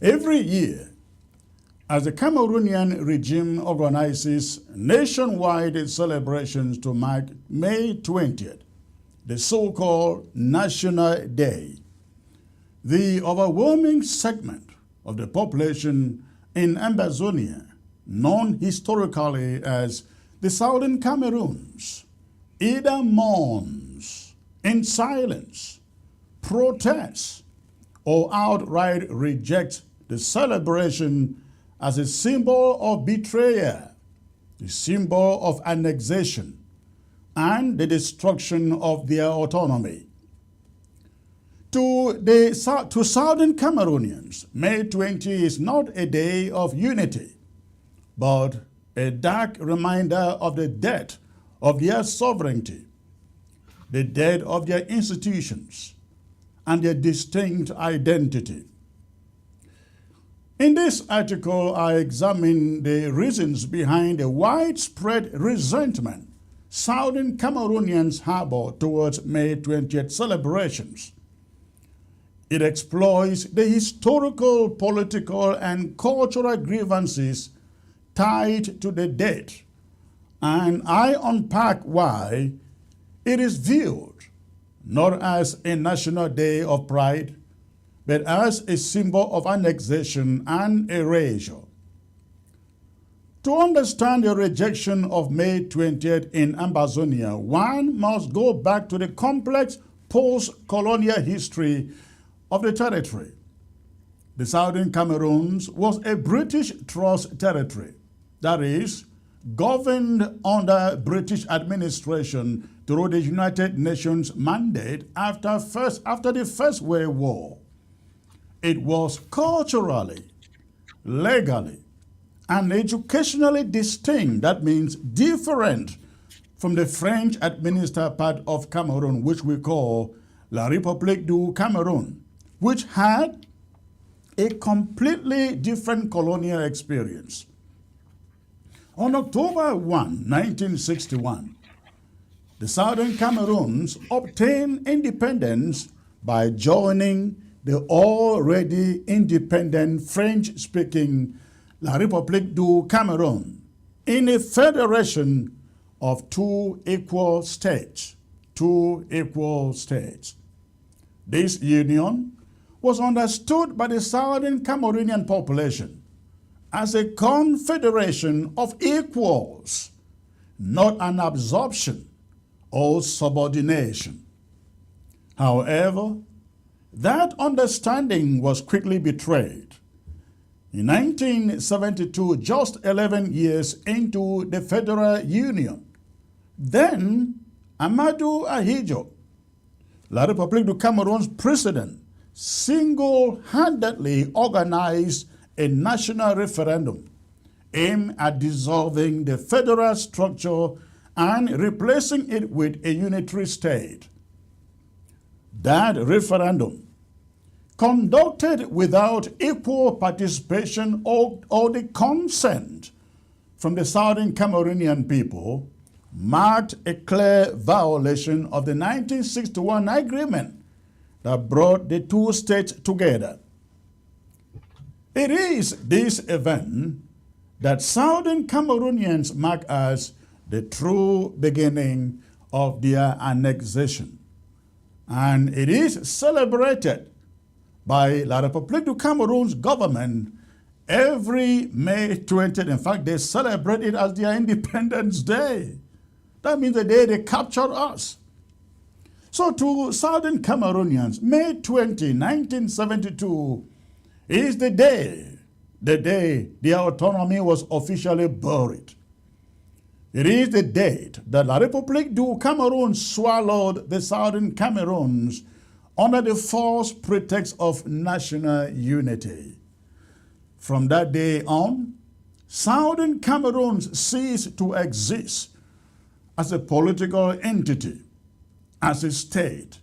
Every year, as the Cameroonian regime organizes nationwide celebrations to mark May 20th, the so-called National Day, the overwhelming segment of the population in Ambazonia, known historically as the Southern Cameroons, either mourns in silence, protests, or outright rejects the celebration as a symbol of betrayal, the symbol of annexation, and the destruction of their autonomy. To Southern Cameroonians, May 20 is not a day of unity, but a dark reminder of the death of their sovereignty, the death of their institutions, and their distinct identity. In this article, I examine the reasons behind the widespread resentment Southern Cameroonians harbor towards May 20th celebrations. It exploits the historical, political, and cultural grievances tied to the date, and I unpack why it is viewed not as a national day of pride, but as a symbol of annexation and erasure. To understand the rejection of May 20th in Ambazonia, one must go back to the complex post-colonial history of the territory. The Southern Cameroons was a British Trust territory, that is, governed under British administration through the United Nations mandate after the First World War. It was culturally, legally, and educationally distinct, that means different, from the French-administered part of Cameroon, which we call La République du Cameroun, which had a completely different colonial experience. On October 1, 1961, the Southern Cameroons obtained independence by joining the already independent French-speaking La République du Cameroun in a federation of two equal states. This union was understood by the Southern Cameroonian population as a confederation of equals, not an absorption or subordination. However, that understanding was quickly betrayed. In 1972, just 11 years into the Federal Union, then Amadou Ahidjo, La République du Cameroon's president, single-handedly organized a national referendum aimed at dissolving the federal structure and replacing it with a unitary state. That referendum, conducted without equal participation or the consent from the Southern Cameroonian people, marked a clear violation of the 1961 agreement that brought the two states together. It is this event that Southern Cameroonians mark as the true beginning of their annexation. And it is celebrated by La République du Cameroon's government every May 20th. In fact, they celebrate it as their Independence Day. That means the day they captured us. So to Southern Cameroonians, May 20, 1972 is the day their autonomy was officially buried. It is the date that La République du Cameroun swallowed the Southern Cameroons under the false pretext of national unity. From that day on, Southern Cameroons ceased to exist as a political entity, as a state.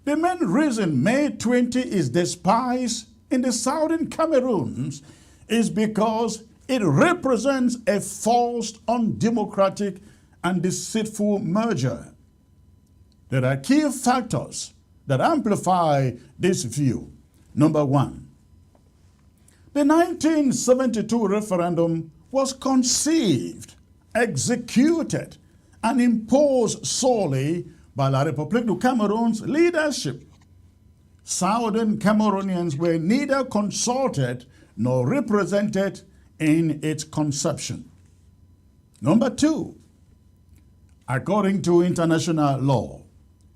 The main reason May 20 is despised in the Southern Cameroons is because it represents a forced, undemocratic, and deceitful merger. There are key factors that amplify this view. Number one, The 1972 referendum was conceived, executed, and imposed solely by La République du Cameroon's leadership. Southern Cameroonians were neither consulted nor represented in its conception. Number two, according to international law,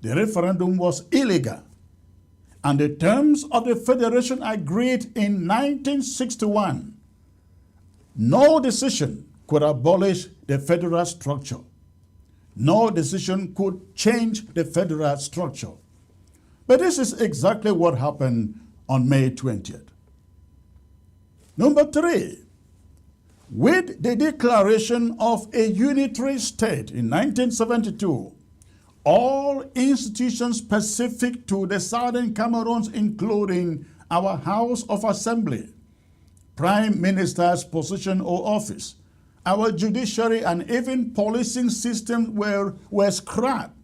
the referendum was illegal, and the terms of the Federation agreed in 1961. No decision could abolish the federal structure. No decision could change the federal structure. But this is exactly what happened on May 20th. Number three, with the declaration of a unitary state in 1972, all institutions specific to the Southern Cameroons, including our House of Assembly, Prime Minister's position or office, our judiciary, and even policing systems were scrapped.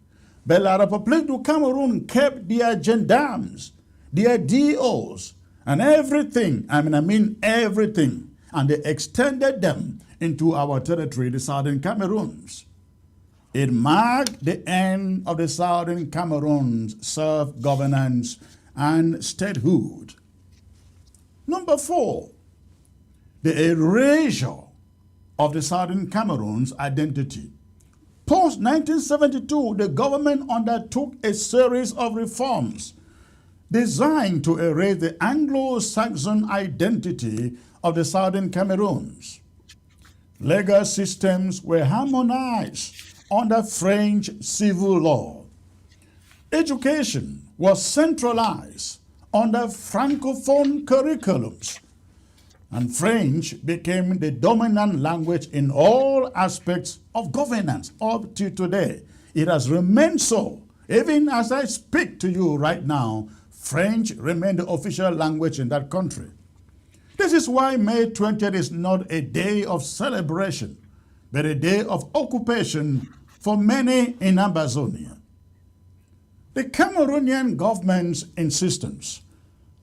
But La République du Cameroon kept their gendarmes, their DOs, and everything, I mean everything, and they extended them into our territory, the Southern Cameroons. It marked the end of the Southern Cameroons' self-governance and statehood. Number four, the erasure of the Southern Cameroons' identity. Post-1972, the government undertook a series of reforms designed to erase the Anglo-Saxon identity of the Southern Cameroons. Legal systems were harmonized under French civil law. Education was centralized under Francophone curriculums, and French became the dominant language in all aspects of governance up to today. It has remained so. Even as I speak to you right now, French remains the official language in that country. This is why May 20th is not a day of celebration, but a day of occupation for many in Ambazonia. The Cameroonian government's insistence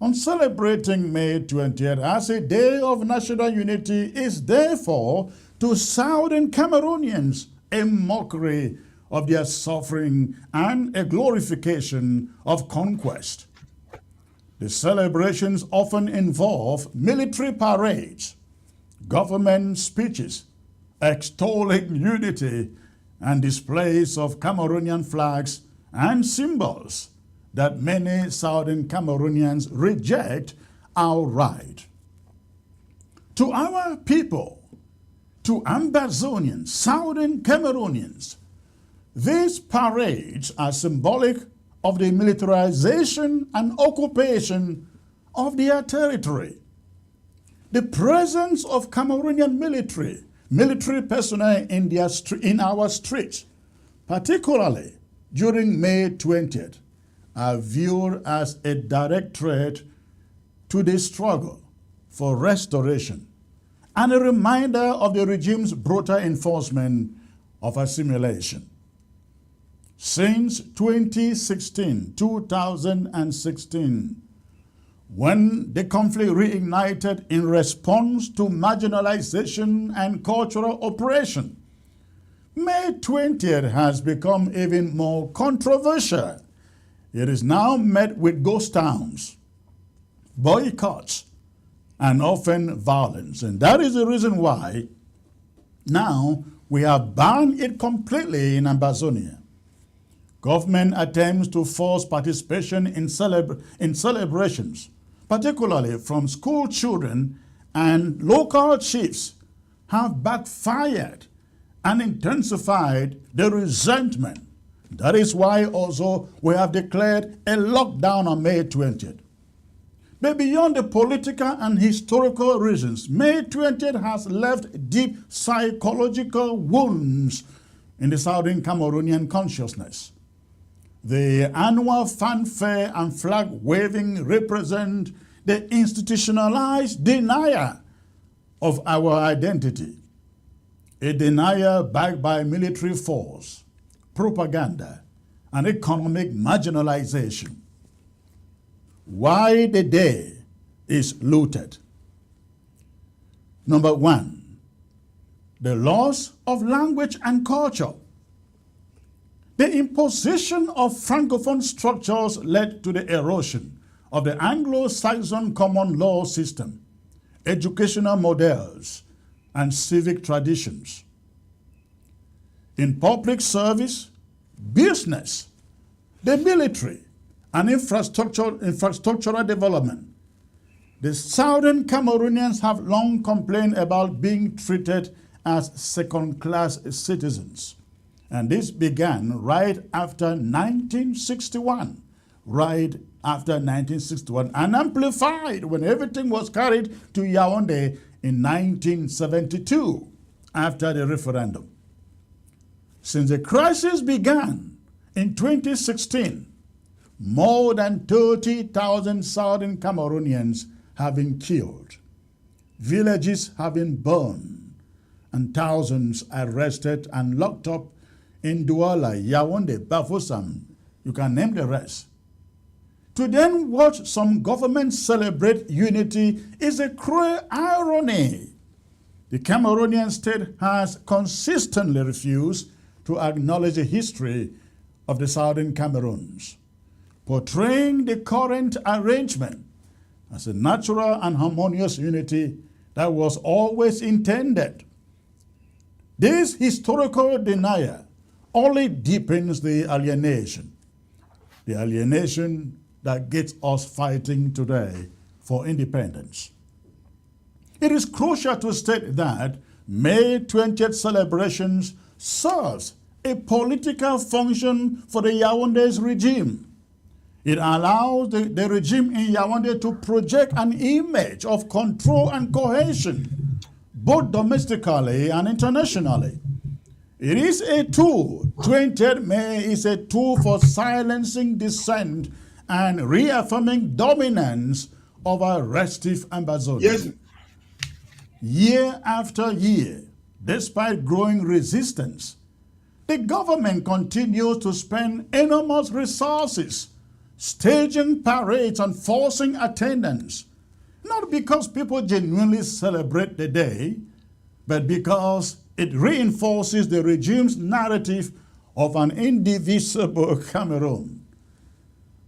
on celebrating May 20th as a day of national unity is therefore to Southern Cameroonians a mockery of their suffering and a glorification of conquest. The celebrations often involve military parades, government speeches, extolling unity, and displays of Cameroonian flags and symbols that many Southern Cameroonians reject outright. To our people, to Ambazonians, Southern Cameroonians, these parades are symbolic of the militarization and occupation of their territory. The presence of Cameroonian military personnel in our streets, particularly during May 20th, are viewed as a direct threat to the struggle for restoration and a reminder of the regime's brutal enforcement of assimilation. Since 2016, when the conflict reignited in response to marginalization and cultural oppression, May 20th has become even more controversial. It is now met with ghost towns, boycotts, and often violence. And that is the reason why now we have banned it completely in Ambazonia. Government attempts to force participation in celebrations, particularly from school children and local chiefs, have backfired and intensified the resentment. That is why also we have declared a lockdown on May 20th. But beyond the political and historical reasons, May 20th has left deep psychological wounds in the Southern Cameroonian consciousness. The annual fanfare and flag waving represent the institutionalized denial of our identity, a denial backed by military force, propaganda, and economic marginalization. Why the day is looted. Number one, the loss of language and culture. The imposition of Francophone structures led to the erosion of the Anglo-Saxon common law system, educational models, and civic traditions. In public service, business, the military, and infrastructural development, the Southern Cameroonians have long complained about being treated as second-class citizens. And this began right after 1961, and amplified when everything was carried to Yaoundé in 1972 after the referendum. Since the crisis began in 2016, more than 30,000 Southern Cameroonians have been killed, villages have been burned, and thousands arrested and locked up in Douala, Yaoundé, Bafoussam, you can name the rest. To then watch some governments celebrate unity is a cruel irony. The Cameroonian state has consistently refused to acknowledge the history of the Southern Cameroons, portraying the current arrangement as a natural and harmonious unity that was always intended. This historical denial only deepens the alienation that gets us fighting today for independence. It is crucial to state that May 20th celebrations serves a political function for the Yaoundé's regime. It allows the regime in Yaoundé to project an image of control and cohesion, both domestically and internationally. It is a tool. 20th May is a tool for silencing dissent and reaffirming dominance over restive ambassadors. Yes. Year after year, despite growing resistance, the government continues to spend enormous resources staging parades and forcing attendance, not because people genuinely celebrate the day, but because it reinforces the regime's narrative of an indivisible Cameroon.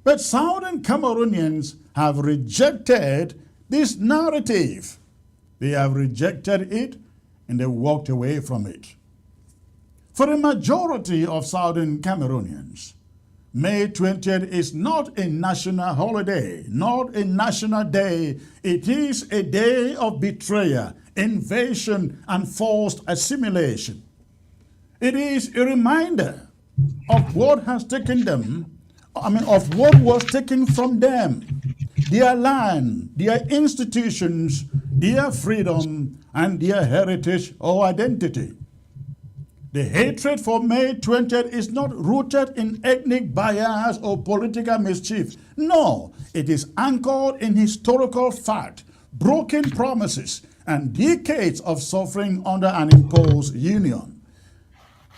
But Southern Cameroonians have rejected this narrative. They have rejected it and they walked away from it. For the majority of Southern Cameroonians, May 20th is not a national holiday, not a national day. It is a day of betrayal, invasion, and forced assimilation. It is a reminder of what has taken them, of what was taken from them, their land, their institutions, their freedom, and their heritage or identity. The hatred for May 20th is not rooted in ethnic bias or political mischief. No, it is anchored in historical fact, broken promises, and decades of suffering under an imposed union.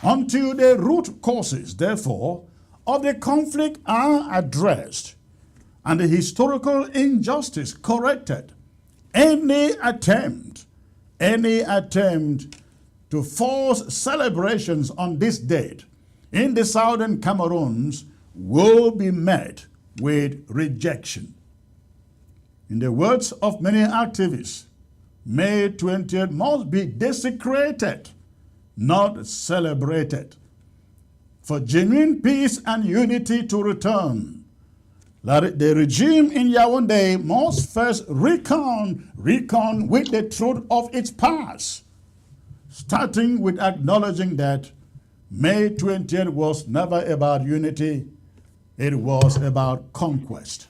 Until the root causes, therefore, of the conflict are addressed and the historical injustice corrected, any attempt to force celebrations on this date in the Southern Cameroons will be met with rejection. In the words of many activists, May 20th must be desecrated, not celebrated. For genuine peace and unity to return, the regime in Yaoundé must first reckon with the truth of its past, starting with acknowledging that May 20th was never about unity, it was about conquest.